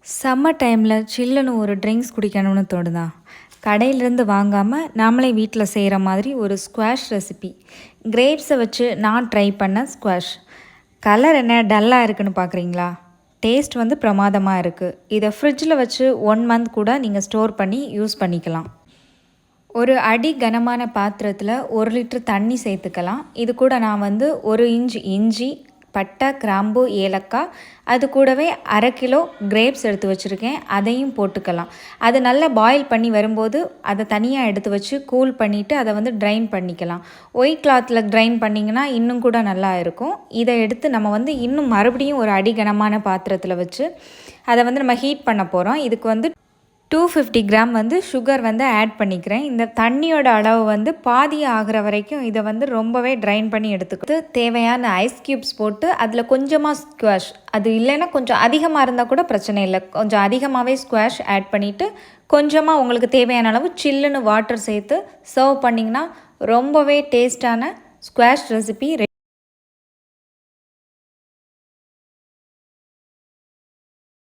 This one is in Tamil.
சம்மர் டைமில் சில்லுன்னு ஒரு ட்ரிங்க்ஸ் குடிக்கணும்னு தோணுதா? கடையிலேருந்து வாங்காமல் நாமளே வீட்டில் செய்கிற மாதிரி ஒரு ஸ்குவாஷ் ரெசிபி. கிரேப்ஸை வச்சு நான் ட்ரை பண்ண ஸ்குவாஷ். கலர் என்ன டல்லாக இருக்குன்னு பார்க்குறீங்களா? டேஸ்ட் வந்து பிரமாதமாக இருக்குது. இதை ஃப்ரிட்ஜில் வச்சு 1 மந்த் கூட நீங்கள் ஸ்டோர் பண்ணி யூஸ் பண்ணிக்கலாம். ஒரு அடி கனமான பாத்திரத்தில் 1 லிட்டர் தண்ணி சேர்த்துக்கலாம். இது கூட நான் வந்து 1 இன்ச் இஞ்சி, பட்டை, கிராம்பு, ஏலக்காய், அது கூடவே 1/2 கிலோ கிரேப்ஸ் எடுத்து வச்சுருக்கேன், அதையும் போட்டுக்கலாம். அது நல்லா பாயில் பண்ணி வரும்போது அதை தனியாக எடுத்து வச்சு கூல் பண்ணிவிட்டு அதை வந்து ட்ரைன் பண்ணிக்கலாம். ஒயிட் கிளாத்தில் ட்ரைன் பண்ணிங்கன்னா இன்னும் கூட நல்லா இருக்கும். இதை எடுத்து நம்ம வந்து இன்னும் மறுபடியும் ஒரு அடி கனமான பாத்திரத்தில் வச்சு அதை வந்து நம்ம ஹீட் பண்ண போகிறோம். இதுக்கு வந்து 250 கிராம் வந்து சுகர் வந்து ஆட் பண்ணிக்கிறேன். இந்த தண்ணியோட அளவு வந்து பாதி ஆகிற வரைக்கும் இதை வந்து ரொம்பவே ட்ரைன் பண்ணி எடுத்துக்கிட்டு தேவையான ஐஸ் க்யூப்ஸ் போட்டு அதில் கொஞ்சமாக ஸ்குவாஷ், அது இல்லைன்னா கொஞ்சம் அதிகமாக இருந்தால் கூட பிரச்சனை இல்லை, கொஞ்சம் அதிகமாகவே ஸ்குவாஷ் ஆட் பண்ணிவிட்டு கொஞ்சமாக உங்களுக்கு தேவையான அளவு சில்லுன்னு வாட்டர் சேர்த்து சர்வ் பண்ணிங்கன்னா ரொம்பவே டேஸ்டான ஸ்குவாஷ் ரெசிபி